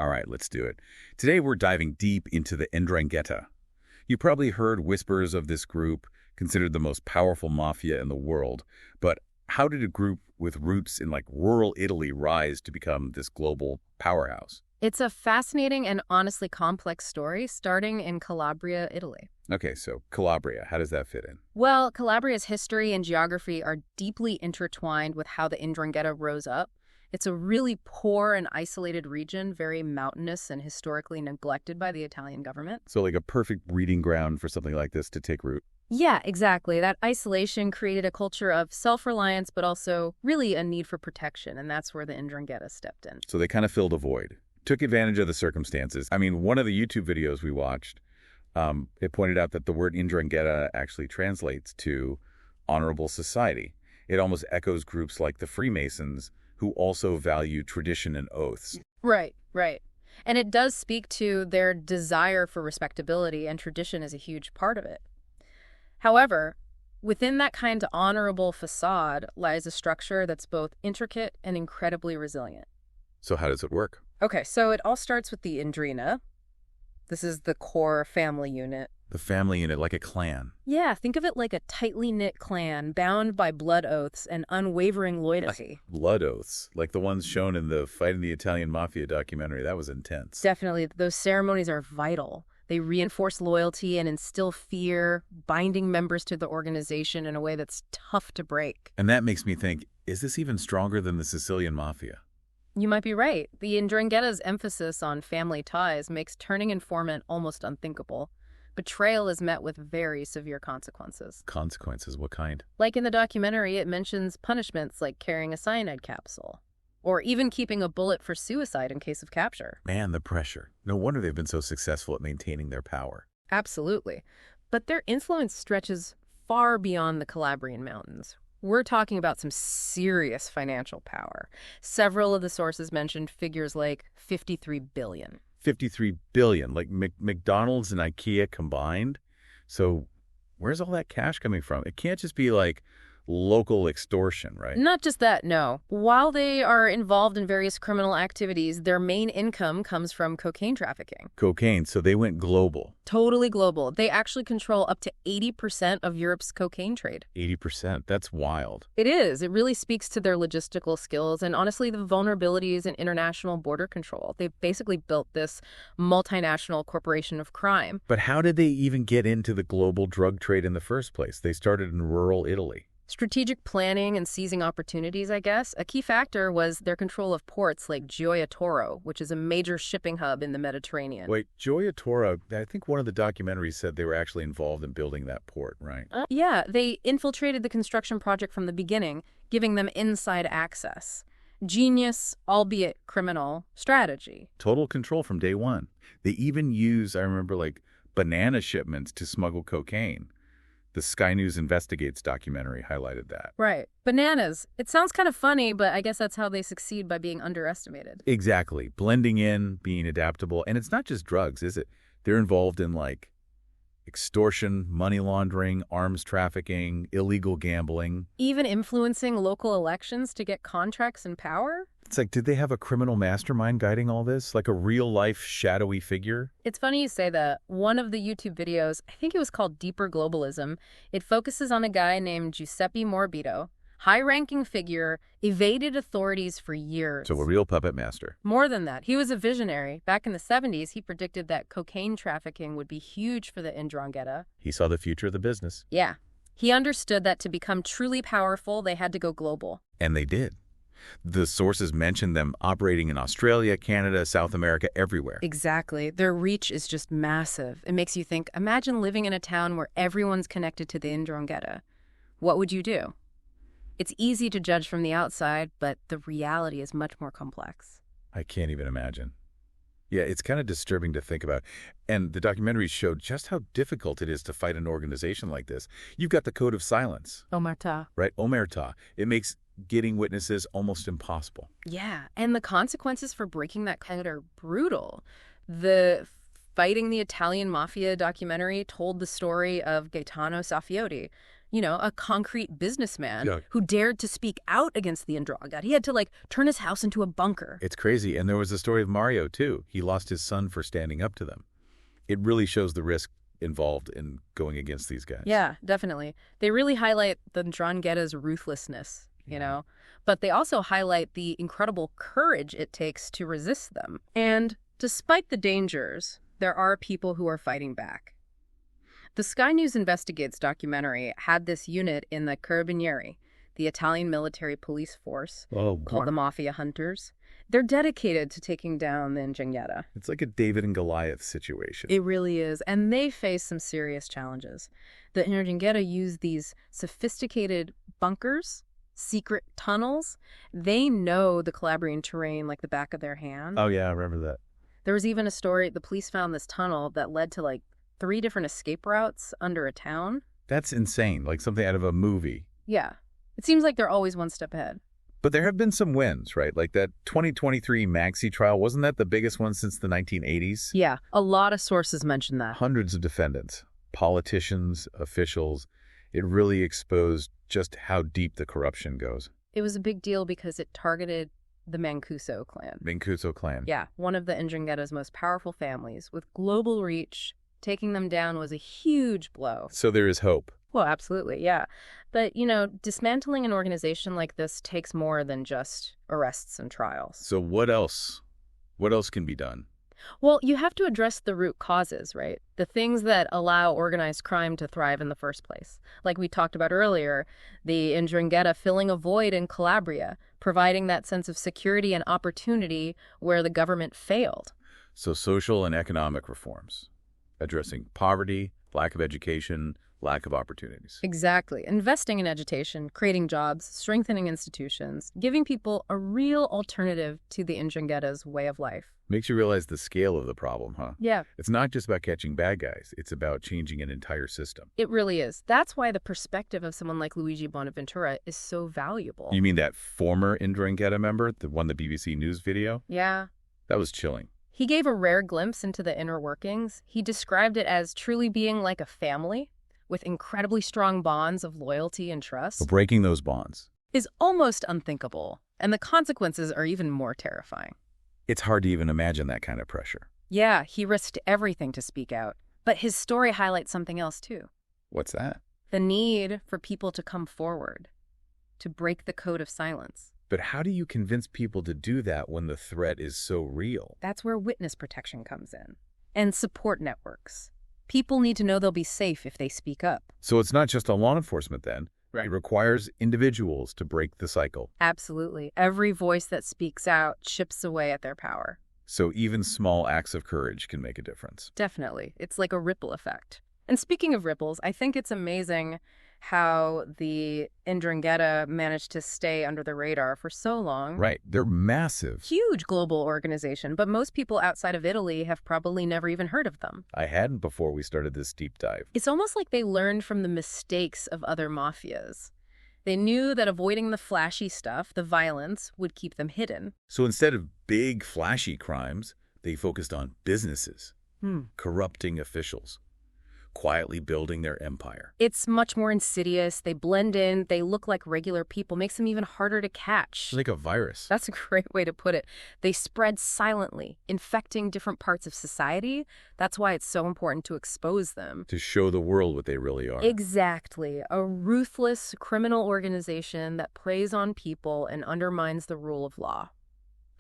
All right, let's do it. Today we're diving deep into the Ndrangheta. You probably heard whispers of this group, considered the most powerful mafia in the world. But how did a group with roots in rural Italy rise to become this global powerhouse? It's a fascinating and honestly complex story starting in Calabria, Italy. Okay, so Calabria, how does that fit in? Well, Calabria's history and geography are deeply intertwined with how the Ndrangheta rose up. It's a really poor and isolated region, very mountainous and historically neglected by the Italian government. So like a perfect breeding ground for something like this to take root. Yeah, exactly. That isolation created a culture of self-reliance, but also really a need for protection, and that's where the Ndrangheta stepped in. So they kind of filled a void, took advantage of the circumstances. I mean, one of the YouTube videos we watched, it pointed out that the word Ndrangheta actually translates to honorable society. It almost echoes groups like the Freemasons, who also value tradition and oaths. Right, right. And it does speak to their desire for respectability, and tradition is a huge part of it. However, within that kind of honorable facade lies a structure that's both intricate and incredibly resilient. So how does it work? Okay, so it all starts with the Ndrina. This is the core family unit. The family unit, like a clan. Yeah, think of it like a tightly knit clan bound by blood oaths and unwavering loyalty. Blood oaths, like the ones shown in the Fighting the Italian Mafia documentary. That was intense. Definitely. Those ceremonies are vital. They reinforce loyalty and instill fear, binding members to the organization in a way that's tough to break. And that makes me think, is this even stronger than the Sicilian Mafia? You might be right. The Ndrangheta's emphasis on family ties makes turning informant almost unthinkable. Betrayal is met with very severe consequences. Consequences? What kind? Like in the documentary, it mentions punishments like carrying a cyanide capsule, or even keeping a bullet for suicide in case of capture. Man, the pressure. No wonder they've been so successful at maintaining their power. Absolutely. But their influence stretches far beyond the Calabrian mountains. We're talking about some serious financial power. Several of the sources mentioned figures like 53 billion. 53 billion, like McDonald's and IKEA combined. So where's all that cash coming from? It can't just be like local extortion, right? Not just that, no. While they are involved in various criminal activities, their main income comes from cocaine trafficking. Cocaine, so they went global. Totally global. They actually control up to 80% of Europe's cocaine trade. 80%? That's wild. It is. It really speaks to their logistical skills and honestly the vulnerabilities in international border control. They've basically built this multinational corporation of crime. But how did they even get into the global drug trade in the first place? They started in rural Italy. Strategic planning and seizing opportunities, I guess. A key factor was their control of ports like Gioia Tauro, which is a major shipping hub in the Mediterranean. Wait, Gioia Tauro, I think one of the documentaries said they were actually involved in building that port, right? Yeah, they infiltrated the construction project from the beginning, giving them inside access. Genius, albeit criminal, strategy. Total control from day one. They even use, I remember, banana shipments to smuggle cocaine. The Sky News Investigates documentary highlighted that. Right. Bananas. It sounds kind of funny, but I guess that's how they succeed, by being underestimated. Exactly. Blending in, being adaptable. And it's not just drugs, is it? They're involved in, extortion, money laundering, arms trafficking, illegal gambling. Even influencing local elections to get contracts and power? It's did they have a criminal mastermind guiding all this? Like a real-life shadowy figure? It's funny you say that. One of the YouTube videos, I think it was called Deeper Globalism, it focuses on a guy named Giuseppe Morbido, high-ranking figure, evaded authorities for years. So a real puppet master. More than that, he was a visionary. Back in the 70s, he predicted that cocaine trafficking would be huge for the Ndrangheta. He saw the future of the business. Yeah. He understood that to become truly powerful, they had to go global. And they did. The sources mentioned them operating in Australia, Canada, South America, everywhere. Exactly. Their reach is just massive. It makes you think, imagine living in a town where everyone's connected to the Ndrangheta. What would you do? It's easy to judge from the outside, but the reality is much more complex. I can't even imagine. Yeah, it's kind of disturbing to think about. And the documentary showed just how difficult it is to fight an organization like this. You've got the code of silence. Omertà. Right, Omertà. It makes getting witnesses almost impossible. Yeah, and the consequences for breaking that code are brutal. The Fighting the Italian Mafia documentary told the story of Gaetano Saffioti, a concrete businessman Yeah. who dared to speak out against the Ndrangheta. He had to, turn his house into a bunker. It's crazy. And there was the story of Mario, too. He lost his son for standing up to them. It really shows the risk involved in going against these guys. Yeah, definitely. They really highlight the Ndrangheta's ruthlessness, but they also highlight the incredible courage it takes to resist them. And despite the dangers, there are people who are fighting back. The Sky News Investigates documentary had this unit in the Carabinieri, the Italian military police force, called the Mafia Hunters. They're dedicated to taking down the Ndrangheta. It's like a David and Goliath situation. It really is, and they face some serious challenges. The Ndrangheta use these sophisticated bunkers, secret tunnels. They know the Calabrian terrain like the back of their hand. Oh, yeah, I remember that. There was even a story, the police found this tunnel that led to 3 different escape routes under a town. That's insane, like something out of a movie. Yeah. It seems like they're always one step ahead. But there have been some wins, right? Like that 2023 maxi trial, wasn't that the biggest one since the 1980s? Yeah, a lot of sources mention that. Hundreds of defendants, politicians, officials. It really exposed just how deep the corruption goes. It was a big deal because it targeted the Mancuso clan. Mancuso clan. Yeah, one of the Ndrangheta's most powerful families. With global reach, taking them down was a huge blow. So there is hope. Well, absolutely, yeah. But, dismantling an organization like this takes more than just arrests and trials. So what else? What else can be done? Well, you have to address the root causes, right? The things that allow organized crime to thrive in the first place. Like we talked about earlier, the Ndrangheta filling a void in Calabria, providing that sense of security and opportunity where the government failed. So social and economic reforms, addressing poverty, lack of education, lack of opportunities. Exactly. Investing in education, creating jobs, strengthening institutions, giving people a real alternative to the Ndrangheta's way of life. Makes you realize the scale of the problem, huh? Yeah. It's not just about catching bad guys. It's about changing an entire system. It really is. That's why the perspective of someone like Luigi Bonaventura is so valuable. You mean that former Ndrangheta member that won the BBC News video? Yeah. That was chilling. He gave a rare glimpse into the inner workings. He described it as truly being like a family with incredibly strong bonds of loyalty and trust. But breaking those bonds is almost unthinkable, and the consequences are even more terrifying. It's hard to even imagine that kind of pressure. Yeah, he risked everything to speak out. But his story highlights something else, too. What's that? The need for people to come forward, to break the code of silence. But how do you convince people to do that when the threat is so real? That's where witness protection comes in. And support networks. People need to know they'll be safe if they speak up. So it's not just on law enforcement then. Right. It requires individuals to break the cycle. Absolutely. Every voice that speaks out chips away at their power. So even small acts of courage can make a difference. Definitely. It's like a ripple effect. And speaking of ripples, I think it's amazing how the Ndrangheta managed to stay under the radar for so long. Right. They're massive. Huge global organization, but most people outside of Italy have probably never even heard of them. I hadn't before we started this deep dive. It's almost like they learned from the mistakes of other mafias. They knew that avoiding the flashy stuff, the violence, would keep them hidden. So instead of big, flashy crimes, they focused on businesses, corrupting officials, quietly building their empire. It's much more insidious. They blend in. They look like regular people. Makes them even harder to catch. It's like a virus. That's a great way to put it. They spread silently, infecting different parts of society. That's why it's so important to expose them. To show the world what they really are. Exactly. A ruthless criminal organization that preys on people and undermines the rule of law.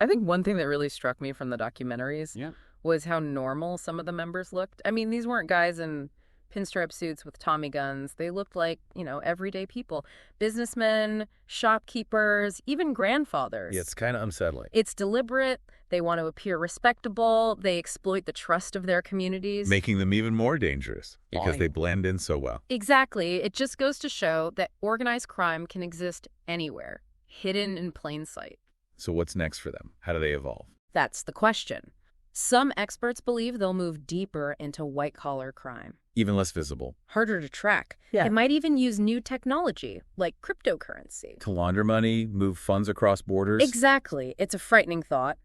I think one thing that really struck me from the documentaries was how normal some of the members looked. I mean, these weren't guys in pinstripe suits with Tommy guns. They looked like, everyday people. Businessmen, shopkeepers, even grandfathers. Yeah, it's kind of unsettling. It's deliberate. They want to appear respectable. They exploit the trust of their communities. Making them even more dangerous because they blend in so well. Exactly. It just goes to show that organized crime can exist anywhere, hidden in plain sight. So what's next for them? How do they evolve? That's the question. Some experts believe they'll move deeper into white-collar crime. Even less visible. Harder to track. Yeah. It might even use new technology, like cryptocurrency. To launder money, move funds across borders? Exactly. It's a frightening thought,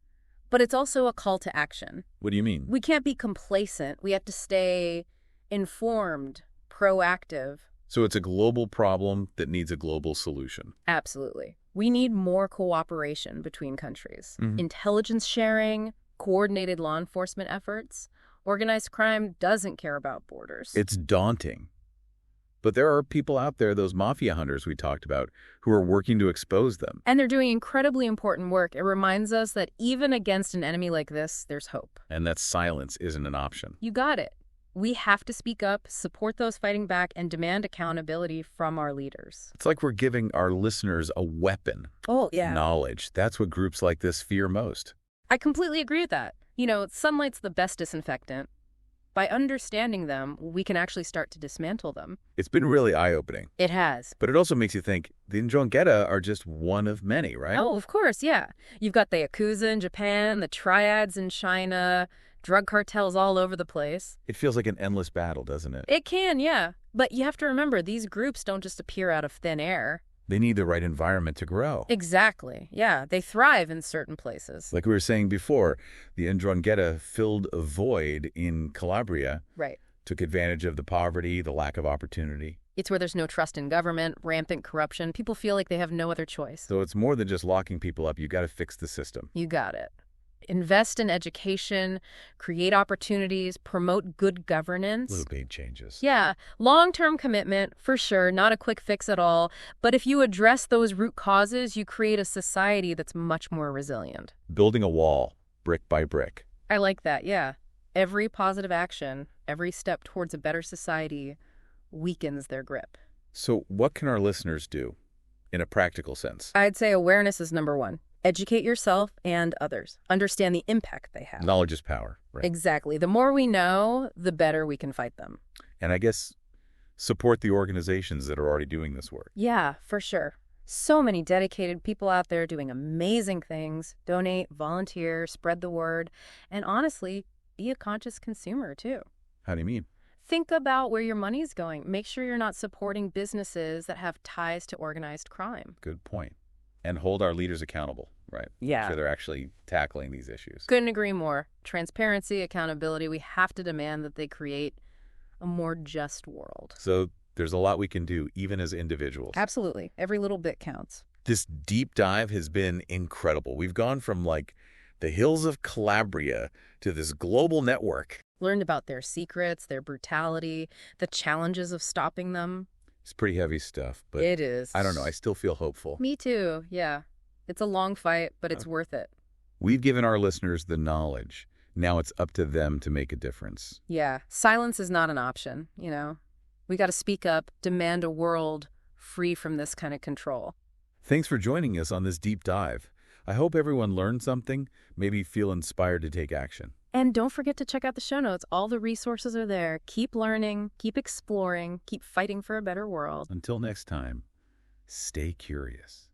but it's also a call to action. What do you mean? We can't be complacent. We have to stay informed, proactive, So it's a global problem that needs a global solution. Absolutely. We need more cooperation between countries. Mhm. Intelligence sharing, coordinated law enforcement efforts. Organized crime doesn't care about borders. It's daunting. But there are people out there, those mafia hunters we talked about, who are working to expose them. And they're doing incredibly important work. It reminds us that even against an enemy like this, there's hope. And that silence isn't an option. You got it. We have to speak up, support those fighting back, and demand accountability from our leaders. It's like we're giving our listeners a weapon. Oh, yeah. Knowledge. That's what groups like this fear most. I completely agree with that. Sunlight's the best disinfectant. By understanding them, we can actually start to dismantle them. It's been really eye-opening. It has. But it also makes you think the Ndrangheta are just one of many, right? Oh, of course, yeah. You've got the Yakuza in Japan, the triads in China, drug cartels all over the place. It feels like an endless battle, doesn't it? It can, yeah. But you have to remember, these groups don't just appear out of thin air. They need the right environment to grow. Exactly, yeah. They thrive in certain places. Like we were saying before, the Ndrangheta filled a void in Calabria. Right. Took advantage of the poverty, the lack of opportunity. It's where there's no trust in government, rampant corruption. People feel like they have no other choice. So it's more than just locking people up. You got to fix the system. You got it. Invest in education, create opportunities, promote good governance. Little big changes. Yeah, long-term commitment, for sure, not a quick fix at all. But if you address those root causes, you create a society that's much more resilient. Building a wall, brick by brick. I like that, yeah. Every positive action, every step towards a better society weakens their grip. So what can our listeners do in a practical sense? I'd say awareness is number one. Educate yourself and others. Understand the impact they have. Knowledge is power, right? Exactly. The more we know, the better we can fight them. And I guess support the organizations that are already doing this work. Yeah, for sure. So many dedicated people out there doing amazing things. Donate, volunteer, spread the word, and honestly, be a conscious consumer too. How do you mean? Think about where your money's going. Make sure you're not supporting businesses that have ties to organized crime. Good point. And hold our leaders accountable, right? Yeah. Make sure they're actually tackling these issues. Couldn't agree more. Transparency, accountability, we have to demand that they create a more just world. So there's a lot we can do, even as individuals. Absolutely. Every little bit counts. This deep dive has been incredible. We've gone from like the hills of Calabria to this global network. Learned about their secrets, their brutality, the challenges of stopping them. It's pretty heavy stuff, but It is. I don't know. I still feel hopeful. Me too, yeah. It's a long fight, but it's worth it. We've given our listeners the knowledge. Now it's up to them to make a difference. Yeah, silence is not an option, We got to speak up, demand a world free from this kind of control. Thanks for joining us on this deep dive. I hope everyone learned something, maybe feel inspired to take action. And don't forget to check out the show notes. All the resources are there. Keep learning, keep exploring, keep fighting for a better world. Until next time, stay curious.